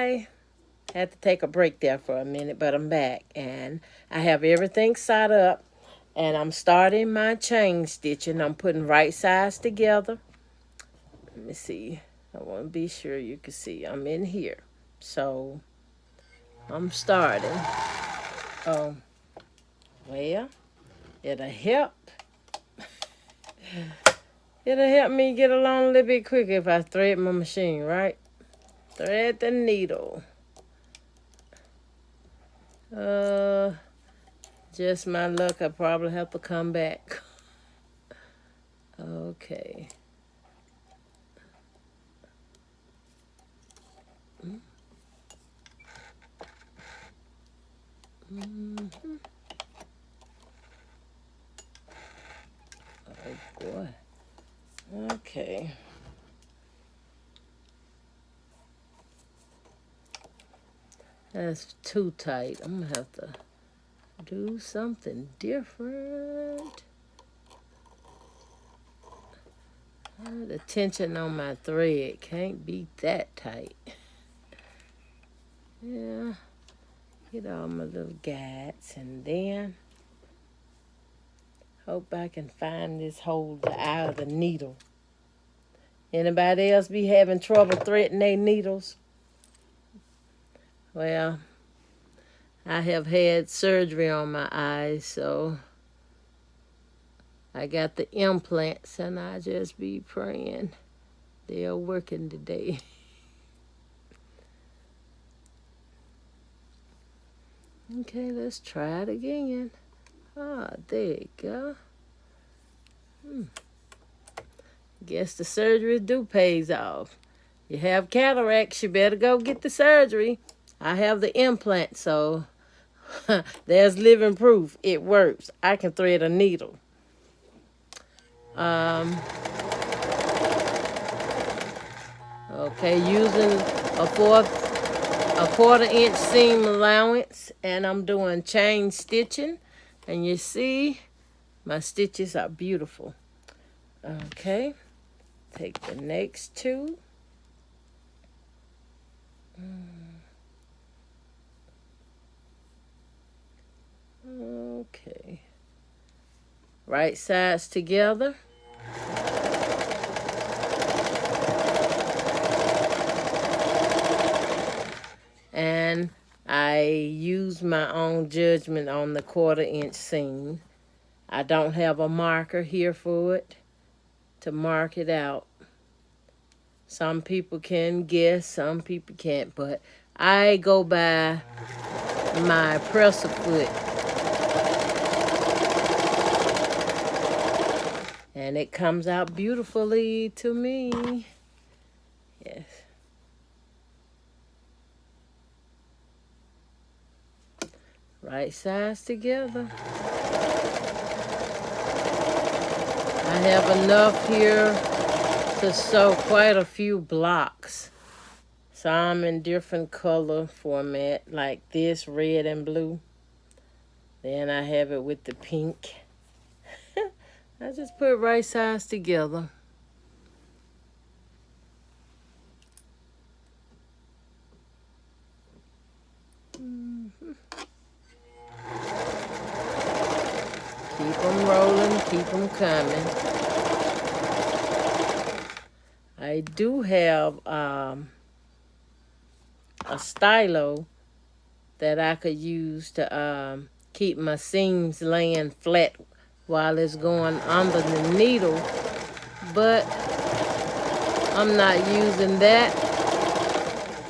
I had to take a break there for a minute, but I'm back. And I have everything set up. And I'm starting my chain stitching. I'm putting right sides together. Let me see. I want to be sure you can see. I'm in here. So I'm starting. Oh, well, it'll help. It'll help me get along a little bit quicker if I thread my machine, right? Thread the needle. Just my luck. I probably have to come back. Okay. Mm-hmm. Oh boy. Okay. That's too tight. I'm gonna have to do something different. The tension on my thread can't be that tight. Yeah. Get all my little guides and then hope I can find this holder out of the needle. Anybody else be having trouble threading their needles? Well, I have had surgery on my eyes, so I got the implants, and I just be praying they're working today. Okay, let's try it again. There you go. Guess the surgery pays off. You have cataracts, you better go get the surgery. I have the implant, so there's living proof. It works. I can thread a needle. Okay, using a quarter-inch seam allowance, and I'm doing chain stitching. And you see, my stitches are beautiful. Okay, take the next two. Okay, right sides together. And I use my own judgment on the quarter-inch seam. I don't have a marker here for it to mark it out. Some people can guess, some people can't, but I go by my presser foot. And it comes out beautifully to me. Yes. Right sides together. I have enough here to sew quite a few blocks. Some in different color format, like this, red and blue. Then I have it with the pink. I just put right sides together. Keep them rolling, keep them coming. I do have a stylo that I could use to keep my seams laying flat while it's going under the needle, but I'm not using that.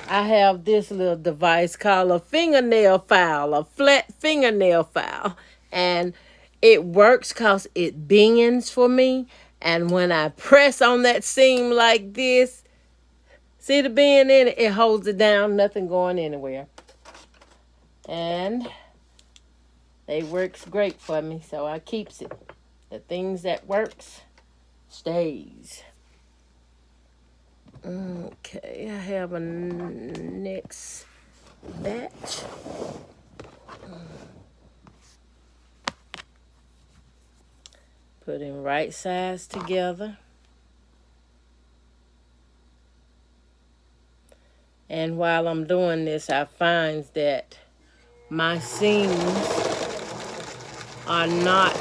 I have this little device called a fingernail file, a flat fingernail file, and it works because it bends for me. And when I press on that seam like this, see the bend in it? It holds it down, nothing going anywhere. And it works great for me, so I keeps it. The things that works stays. Okay, I have a next batch. Putting right sides together. And while I'm doing this, I find that my seams are not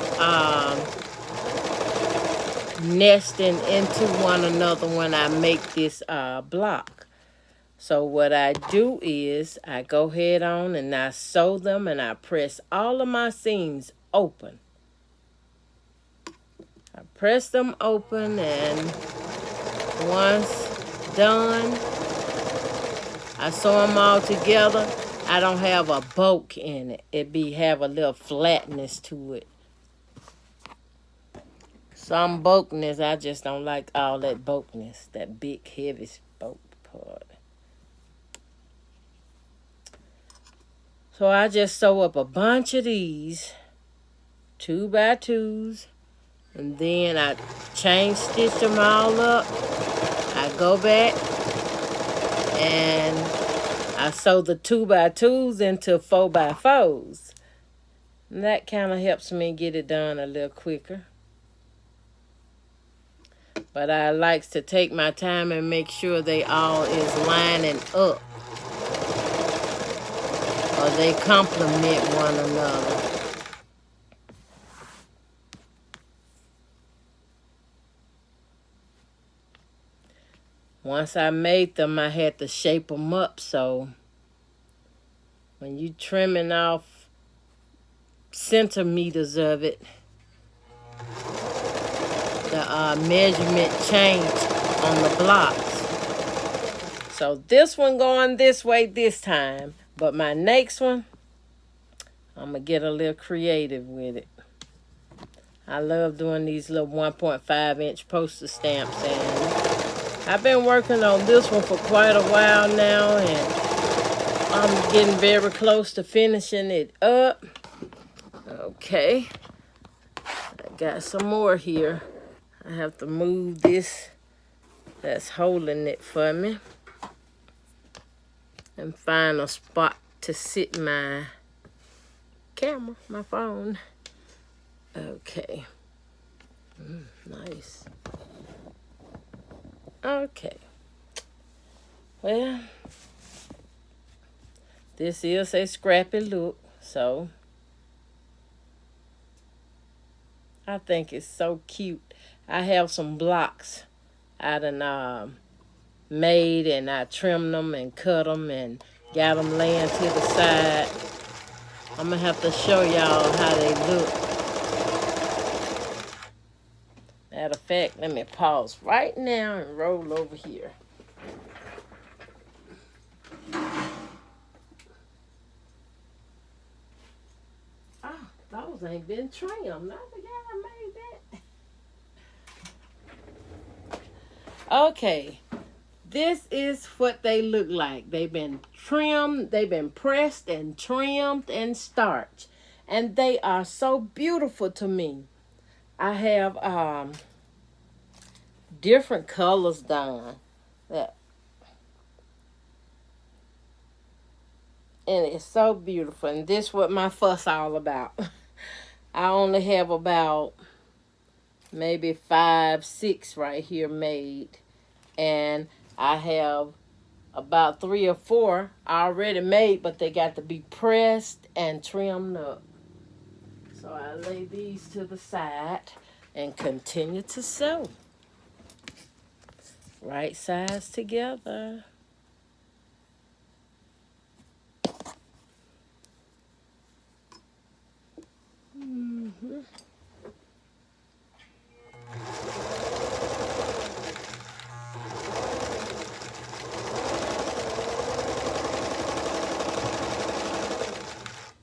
nesting into one another when I make this block. So what I do is I go ahead on and I sew them and I press all of my seams open. I press them open, and once done, I sew them all together. I don't have a bulk in it. Have a little flatness to it. Some bulkness, I just don't like all that bulkness, that big heavy bulk part. So I just sew up a bunch of these 2x2s, and then I chain stitch them all up. I go back and I sew the 2x2s into 4x4s. And that kind of helps me get it done a little quicker. But I likes to take my time and make sure they all is lining up, or they complement one another. Once I made them, I had to shape them up, so when you trimming off centimeters of it, the measurement change on the blocks. So this one going this way this time, but my next one, I'm going to get a little creative with it. I love doing these little 1.5 inch postage stamps, and I've been working on this one for quite a while now, and I'm getting very close to finishing it up. Okay, I got some more here. I have to move this that's holding it for me and find a spot to sit my camera, my phone. Okay. Nice. Okay. Well, this is a scrappy look, so I think it's so cute. I have some blocks I done made, and I trimmed them and cut them and got them laying to the side. I'm going to have to show y'all how they look. Matter of fact, let me pause right now and roll over here. Oh, those ain't been trimmed. I forgot I made that. Okay. This is what they look like. They've been trimmed, they've been pressed and trimmed and starched. And they are so beautiful to me. I have different colors done. And it's so beautiful. And this is what my fuss all about. I only have about maybe 5, 6 right here made. And I have about 3 or 4 already made, but they got to be pressed and trimmed up. So I lay these to the side and continue to sew. Right sides together.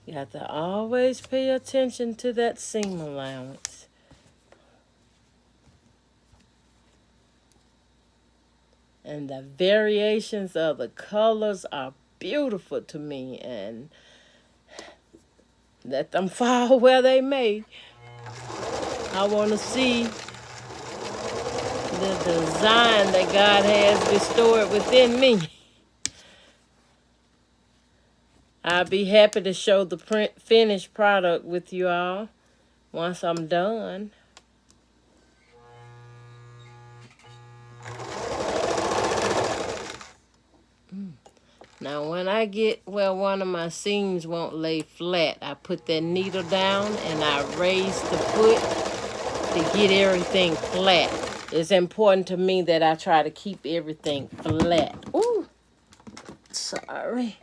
You have to always pay attention to that seam allowance. And the variations of the colors are beautiful to me, and let them fall where they may. I want to see the design that God has restored within me. I'll be happy to show the finished product with you all once I'm done. Now when I get where one of my seams won't lay flat, I put that needle down and I raise the foot to get everything flat. It's important to me that I try to keep everything flat. Ooh, sorry.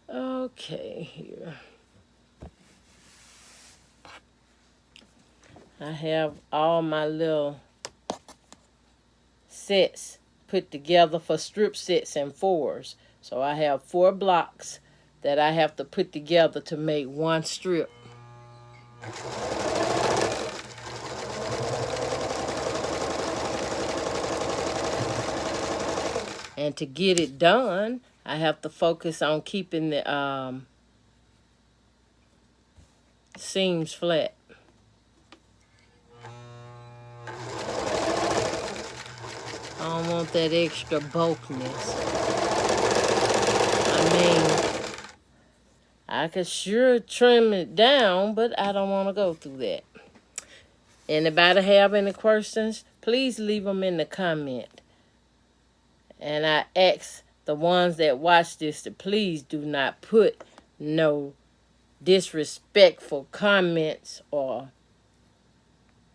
Okay, here. I have all my little sets put together for strip sets and fours. So I have 4 blocks that I have to put together to make one strip. And to get it done, I have to focus on keeping the seams flat. I don't want that extra bulkiness. I mean, I could sure trim it down, but I don't want to go through that. Anybody have any questions? Please leave them in the comment. And I ask the ones that watch this to please do not put no disrespectful comments or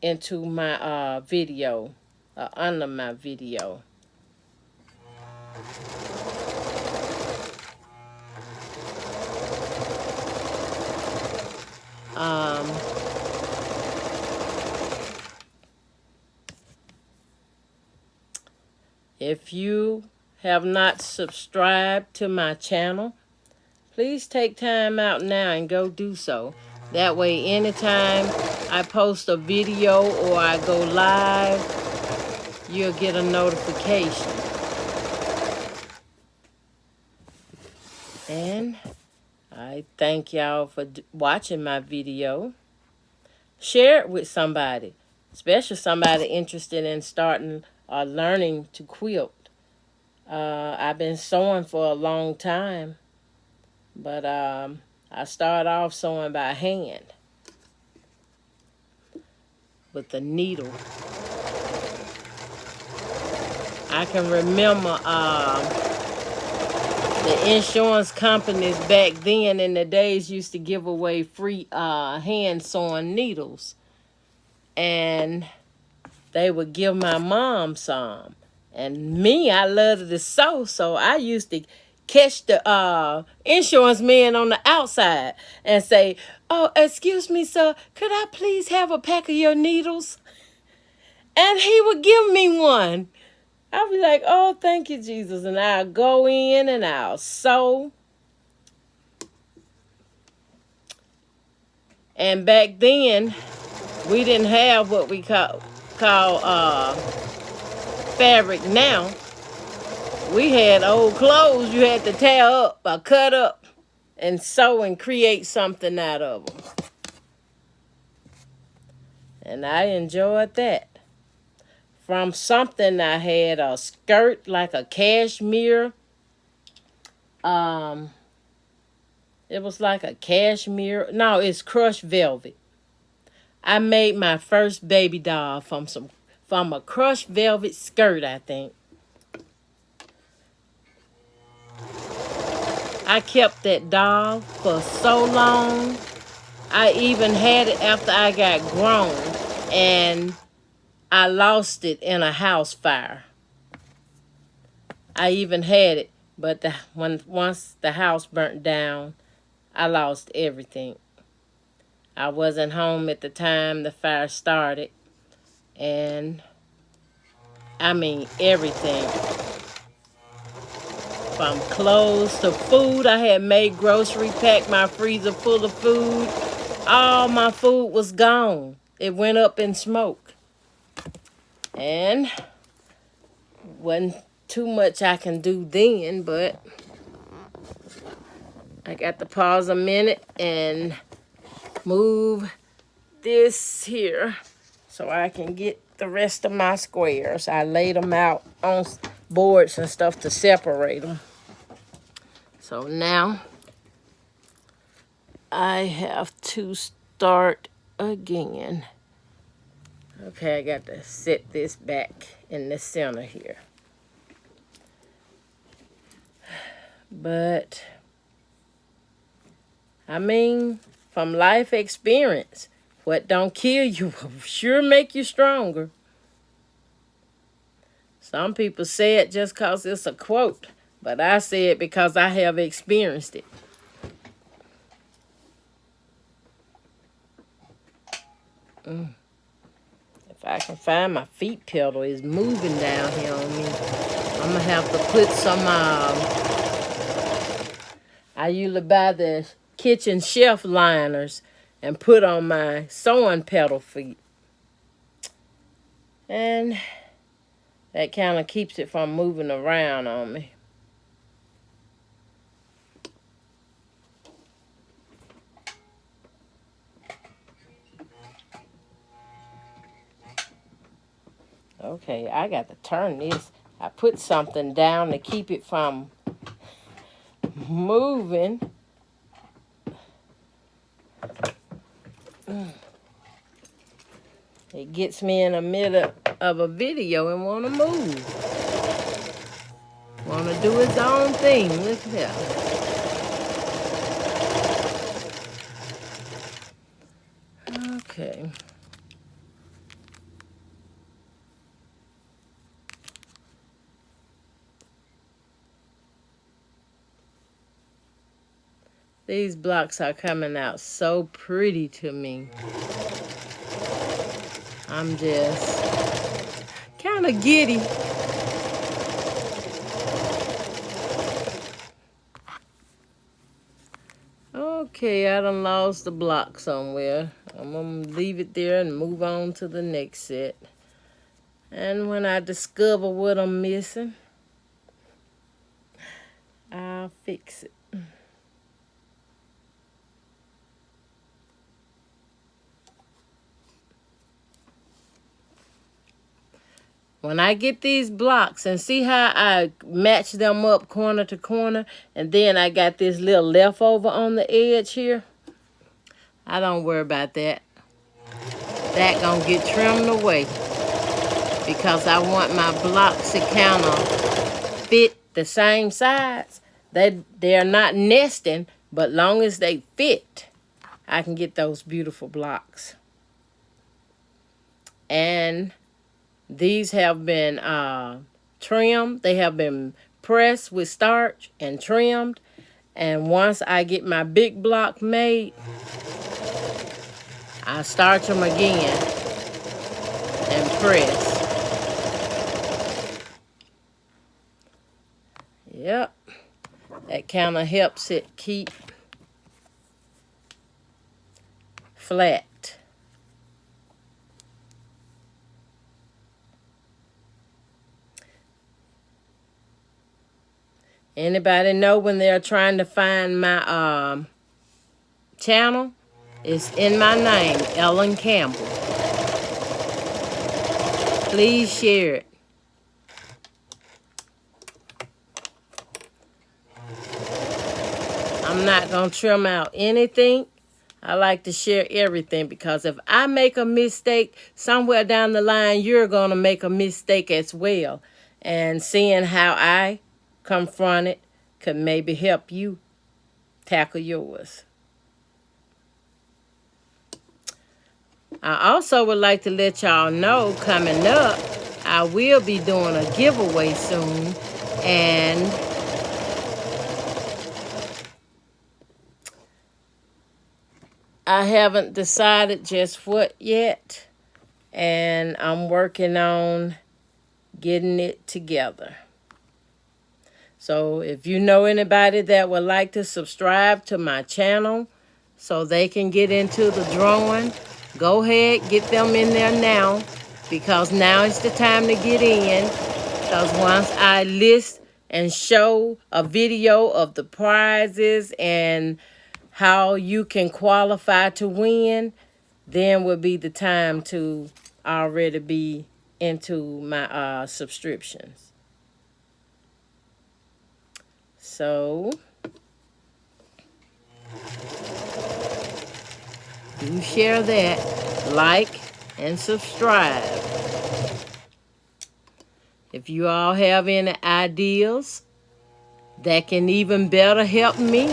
into my video or under my video. If you have not subscribed to my channel, please take time out now and go do so. That way, anytime I post a video or I go live, you'll get a notification. And I thank y'all for watching my video. Share it with somebody, especially somebody interested in starting or learning to quilt. I've been sewing for a long time, but I started off sewing by hand with the needle. I can remember the insurance companies back then in the days used to give away free hand sewn needles, and they would give my mom some. And me, I loved to sew, so I used to catch the insurance man on the outside and say, "Oh, excuse me, sir, could I please have a pack of your needles?" And he would give me one. I'll be like, "Oh, thank you, Jesus." And I'll go in and I'll sew. And back then, we didn't have what we call fabric now. We had old clothes you had to tear up or cut up and sew and create something out of them. And I enjoyed that. From something I had a skirt like a cashmere. It was like a cashmere. No, it's crushed velvet. I made my first baby doll from a crushed velvet skirt, I think. I kept that doll for so long. I even had it after I got grown, and I lost it in a house fire. I even had it, but once the house burnt down, I lost everything. I wasn't home at the time the fire started, and I mean everything. From clothes to food, I had made grocery, packed my freezer full of food. All my food was gone. It went up in smoke. And wasn't too much I can do then, but I got to pause a minute and move this here so I can get the rest of my squares. I laid them out on boards and stuff to separate them. So now I have to start again. Okay, I got to set this back in the center here. But I mean, from life experience, what don't kill you will sure make you stronger. Some people say it just because it's a quote, but I say it because I have experienced it. If I can find my feet pedal is moving down here on me. I'm gonna have to put some. I usually buy the kitchen shelf liners and put on my sewing pedal feet, and that kind of keeps it from moving around on me. Okay, I got to turn this. I put something down to keep it from moving. It gets me in the middle of a video and want to move. Want to do its own thing. Look at that. Okay. These blocks are coming out so pretty to me. I'm just kind of giddy. Okay, I done lost the block somewhere. I'm going to leave it there and move on to the next set. And when I discover what I'm missing, I'll fix it. When I get these blocks and see how I match them up corner to corner, and then I got this little leftover on the edge here, I don't worry about that. That gonna get trimmed away because I want my blocks to kind of fit the same size. They're not nesting, but long as they fit, I can get those beautiful blocks. And these have been trimmed. They have been pressed with starch and trimmed. And once I get my big block made, I starch them again and press. Yep. That kind of helps it keep flat. Anybody know when they're trying to find my channel? It's in my name, Ellen Campbell. Please share it. I'm not going to trim out anything. I like to share everything because if I make a mistake, somewhere down the line, you're going to make a mistake as well. And seeing how I confront it could maybe help you tackle yours. I also would like to let y'all know coming up, I will be doing a giveaway soon. And I haven't decided just what yet. And I'm working on getting it together. So if you know anybody that would like to subscribe to my channel so they can get into the drawing, go ahead, get them in there now, because now is the time to get in. Because once I list and show a video of the prizes and how you can qualify to win, then will be the time to already be into my subscriptions. So, do share that, like, and subscribe. If you all have any ideas that can even better help me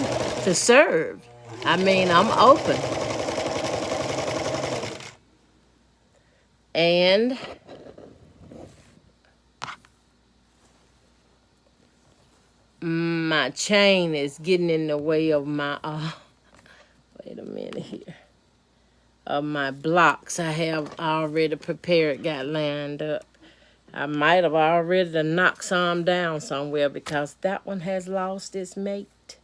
to serve. I mean, I'm open. And my chain is getting in the way of my, wait a minute here, of my blocks I have already prepared, got lined up. I might have already knocked some down somewhere because that one has lost its mate.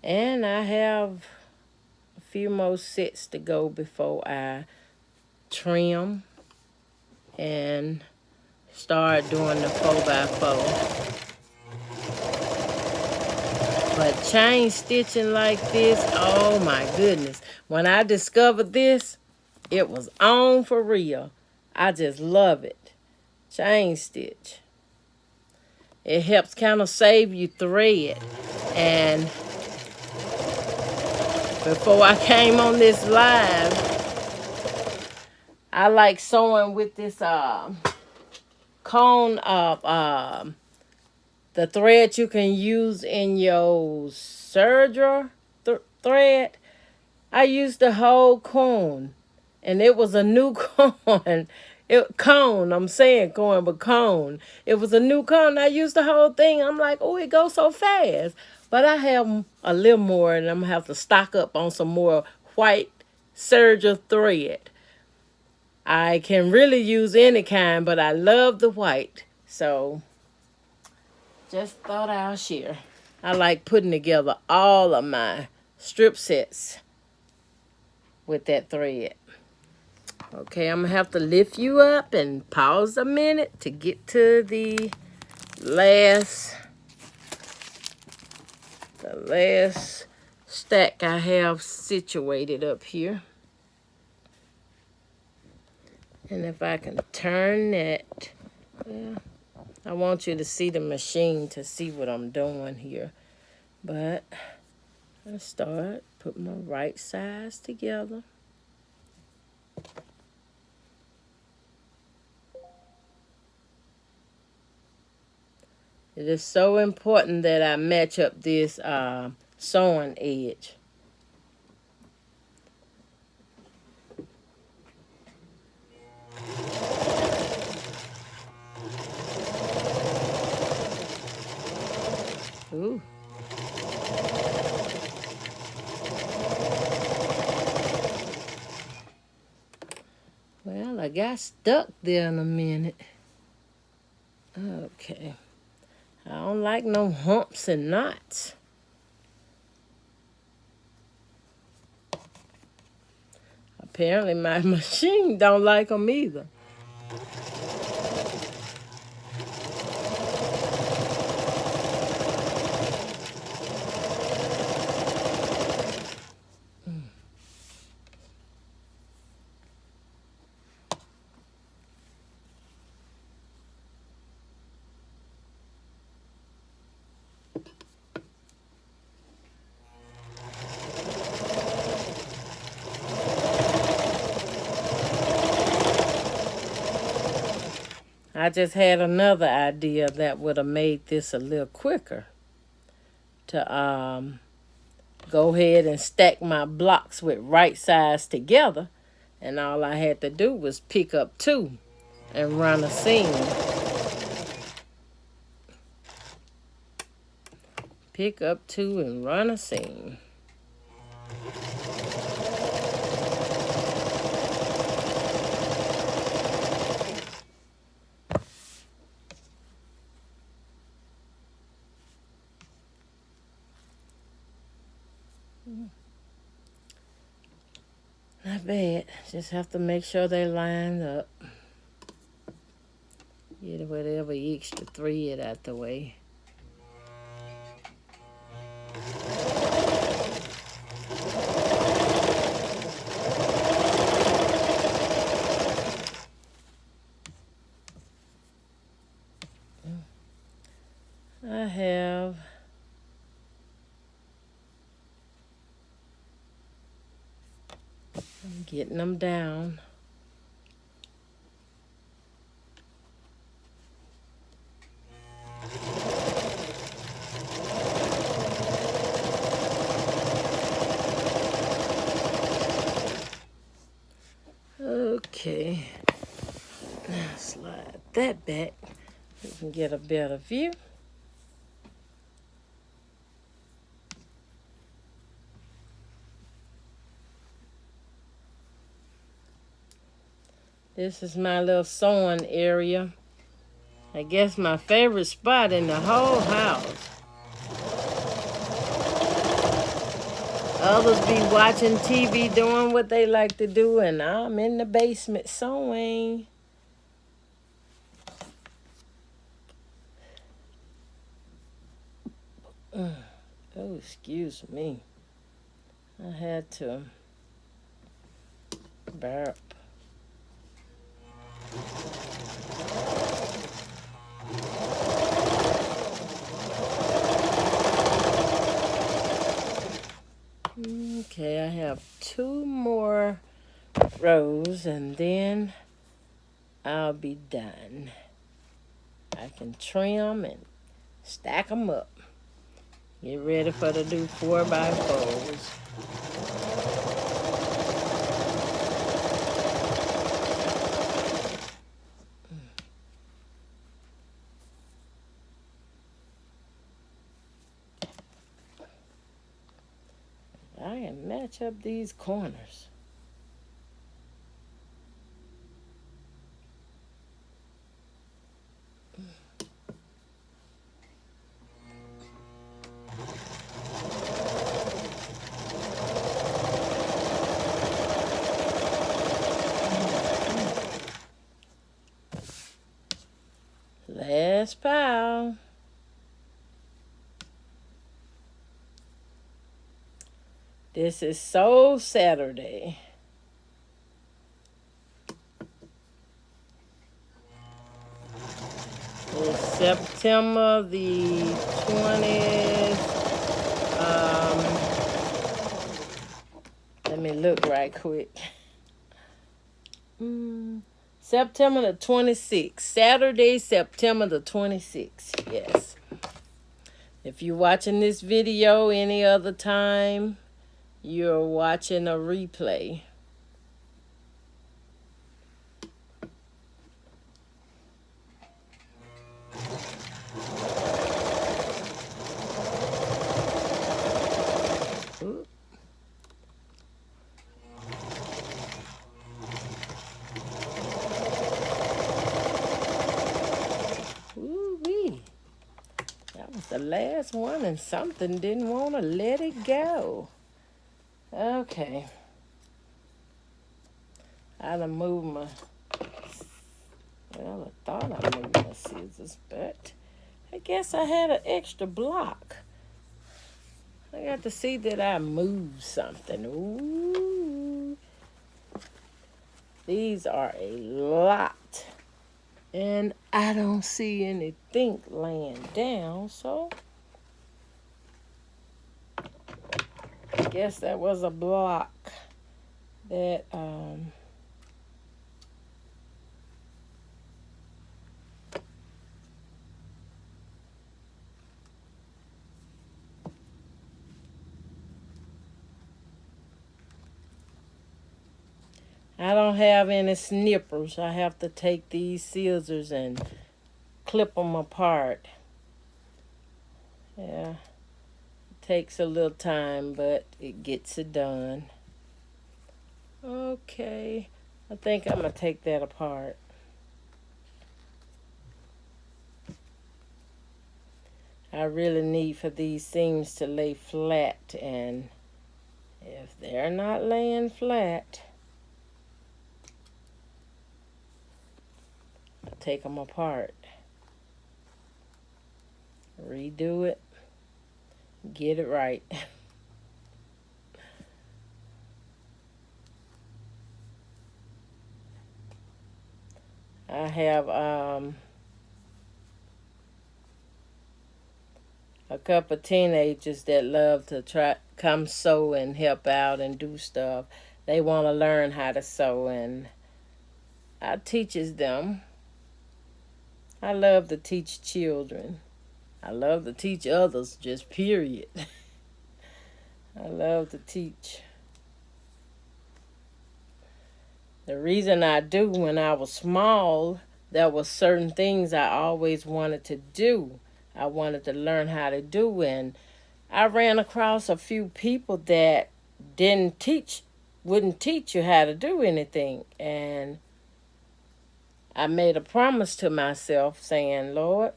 And I have a few more sets to go before I trim and start doing the 4x4. But chain stitching like this, oh my goodness. When I discovered this, it was on for real. I just love it. Chain stitch. It helps kind of save you thread. And before I came on this live, I like sewing with this cone of the thread you can use in your serger thread. I used the whole cone, and it was a new cone. I'm saying corn, but cone. It was a new cone. I used the whole thing. I'm like, oh, it goes so fast. But I have a little more, and I'm gonna have to stock up on some more white serger thread. I can really use any kind, but I love the white. So just thought I'll share. I like putting together all of my strip sets with that thread. Okay, I'm gonna have to lift you up and pause a minute to get to the last stack I have situated up here. And if I can turn that, well, I want you to see the machine to see what I'm doing here. But let's start, put my right sides together. It is so important that I match up this sewing edge. Ooh. Well, I got stuck there in a minute. Okay. I don't like no humps and knots. Apparently my machine don't like them either. I just had another idea that would have made this a little quicker. To go ahead and stack my blocks with right sides together. And all I had to do was pick up two and run a seam. Pick up two and run a seam. Not bad. Just have to make sure they line up. Get whatever extra thread out the way. I'm getting them down. Okay, now slide that back. We can get a better view. This is my little sewing area. I guess my favorite spot in the whole house. Others be watching TV doing what they like to do, and I'm in the basement sewing. Oh, excuse me. I had to burp. Okay, I have 2 more rows and then I'll be done. I can trim and stack them up. Get ready for the new 4x4s. I can match up these corners. Last pile. This is Soul Saturday. It's September the 20th. Let me look right quick. September the 26th. Saturday, September the 26th. Yes. If you're watching this video any other time, you're watching a replay. Ooh. Ooh-wee. That was the last one and something didn't want to let it go. Okay. I done moved my... Well, I thought I moved my scissors, but I guess I had an extra block. I got to see that I moved something. Ooh. These are a lot. And I don't see anything laying down, so I guess that was a block that I don't have any snippers. I have to take these scissors and clip them apart. Yeah, it takes a little time, but it gets it done. Okay, I think I'm going to take that apart. I really need for these seams to lay flat, and if they're not laying flat, I'll take them apart. Redo it. Get it right. I have a couple of teenagers that love to come sew and help out and do stuff. They want to learn how to sew, and I teaches them. I love to teach children. I love to teach others, just period. I love to teach. The reason I do, when I was small, there were certain things I always wanted to do. I wanted to learn how to do, and I ran across a few people that didn't teach, wouldn't teach you how to do anything. And I made a promise to myself saying, Lord,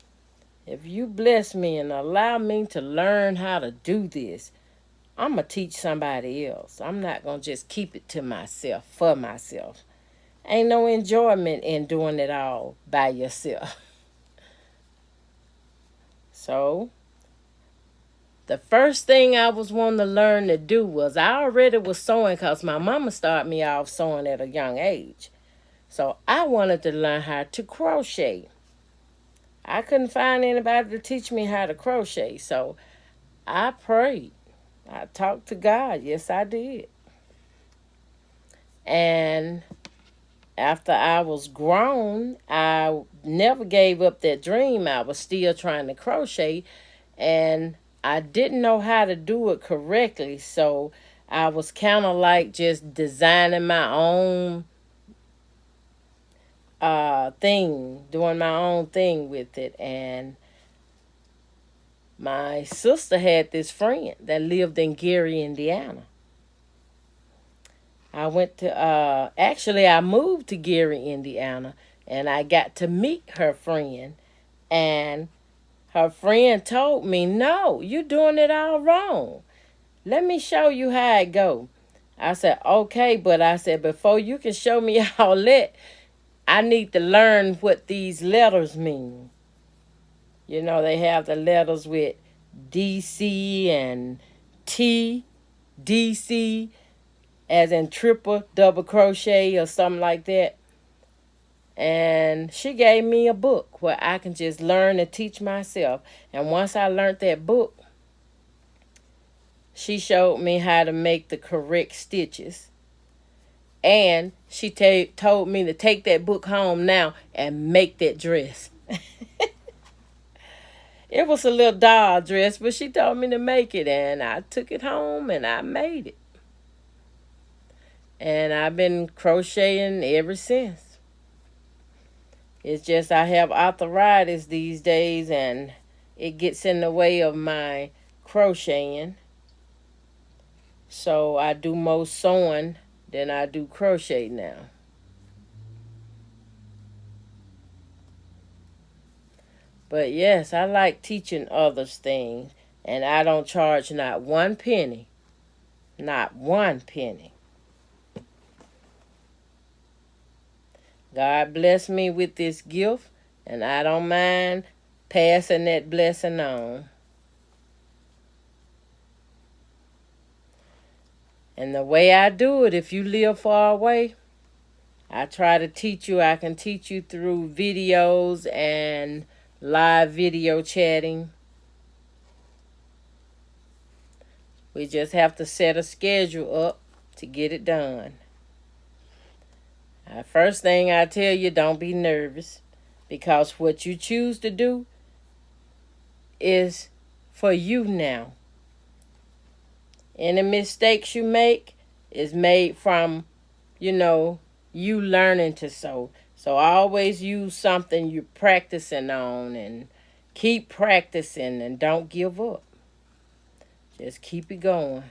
if you bless me and allow me to learn how to do this, I'm going to teach somebody else. I'm not going to just keep it to myself, for myself. Ain't no enjoyment in doing it all by yourself. So, the first thing I was wanting to learn to do was, I already was sewing because my mama started me off sewing at a young age. So, I wanted to learn how to crochet. I couldn't find anybody to teach me how to crochet. So, I prayed. I talked to God. Yes, I did. And after I was grown, I never gave up that dream. I was still trying to crochet, and I didn't know how to do it correctly. So I was kind of like just designing my own thing, doing my own thing with it. And my sister had this friend that lived in Gary, Indiana. I went to, actually, I moved to Gary, Indiana, and I got to meet her friend. And her friend told me, no, you're doing it all wrong. Let me show you how it go. I said, okay, but I said, before you can show me all that, I need to learn what these letters mean. You know, they have the letters with DC and T, DC, as in triple double crochet or something like that. And she gave me a book where I can just learn and teach myself. And once I learned that book, she showed me how to make the correct stitches. And she told me to take that book home now and make that dress. It was a little doll dress, but she told me to make it. And I took it home and I made it. And I've been crocheting ever since. It's just I have arthritis these days and it gets in the way of my crocheting. So I do more sewing than I do crochet now. But yes, I like teaching others things. And I don't charge not one penny. Not one penny. God bless me with this gift, and I don't mind passing that blessing on. And the way I do it, if you live far away, I try to teach you. I can teach you through videos and live video chatting. We just have to set a schedule up to get it done. First thing I tell you, don't be nervous, because what you choose to do is for you now. Any mistakes you make is made from, you learning to sew. So always use something you're practicing on and keep practicing and don't give up. Just keep it going.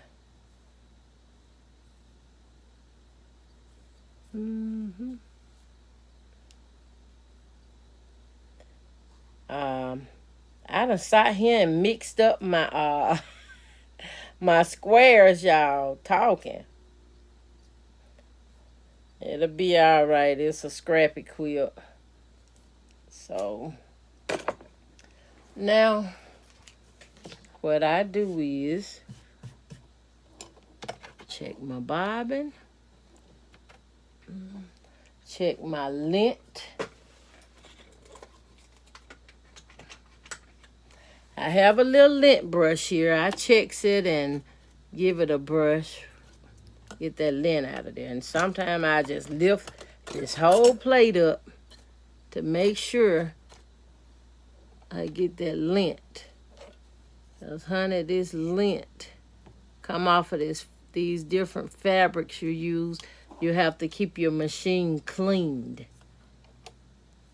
I done sat here and mixed up my my squares, y'all, talking. It'll be all right. It's a scrappy quilt. So now what I do is check my bobbin, check my length. I have a little lint brush here. I checks it and give it a brush. Get that lint out of there. And sometimes I just lift this whole plate up to make sure I get that lint. Because, honey, this lint come off of these different fabrics you use. you have to keep your machine cleaned.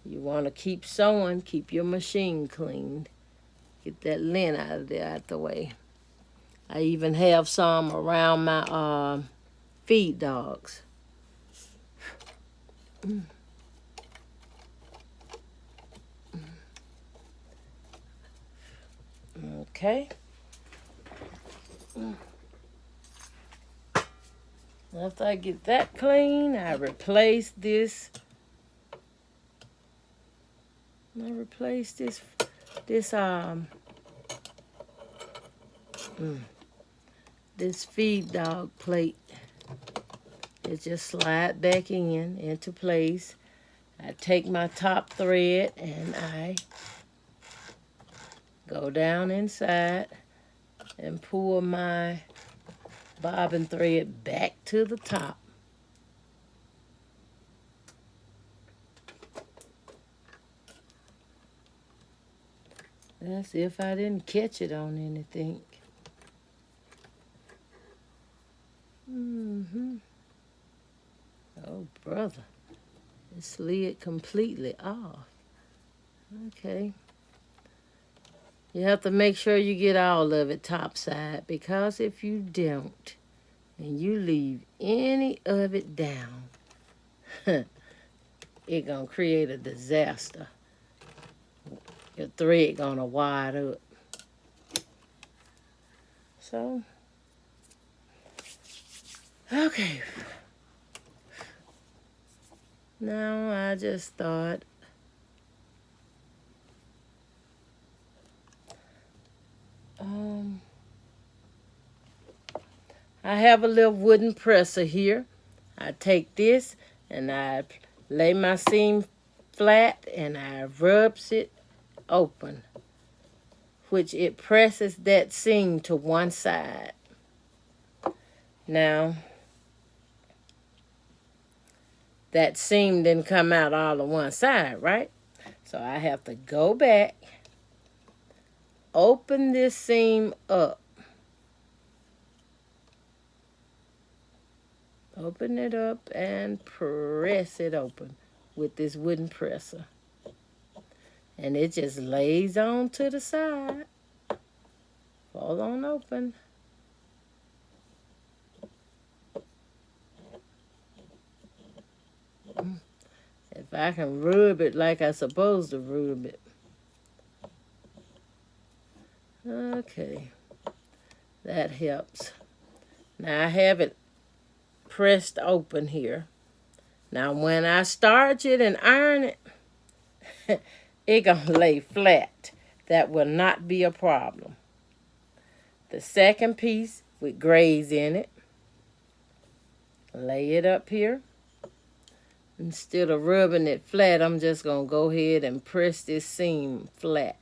You want to keep sewing, keep your machine cleaned. Get that lint out of there, out the way. I even have some around my feed dogs. Okay. After I get that clean, I replace this. This feed dog plate. It just slide back into place. I take my top thread and I go down inside and pull my bobbin thread back to the top. That's if I didn't catch it on anything. Oh, brother. It slid completely off. Okay. You have to make sure you get all of it topside, because if you don't and you leave any of it down, it gonna create a disaster. Your thread gonna wide up. So, okay. Now I just thought I have a little wooden presser here. I take this and I lay my seam flat and I rubs it open, which it presses that seam to one side. Now, that seam didn't come out all on one side, right? So I have to go back, open this seam up. Open it up and press it open with this wooden presser. And it just lays on to the side. Fall on open. If I can rub it like I'm supposed to rub it. Okay. That helps. Now I have it pressed open here. Now when I starch it and iron it, it gonna lay flat. That will not be a problem. The second piece with grays in it, lay it up here. Instead of rubbing it flat, I'm just gonna go ahead and press this seam flat.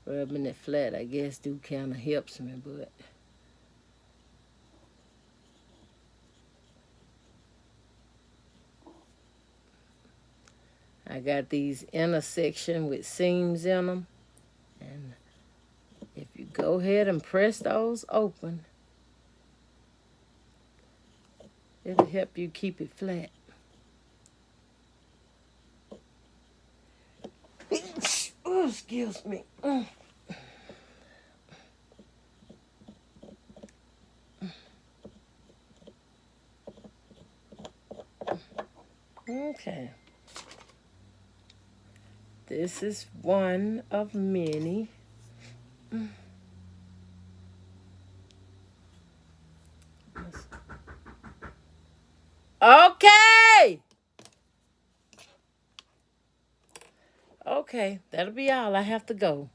Rubbing it flat, I guess, do kind of helps me, but I got these inner section with seams in them, and if you go ahead and press those open, it'll help you keep it flat. Oh, excuse me. Okay. This is one of many. Okay! Okay, that'll be all. I have to go.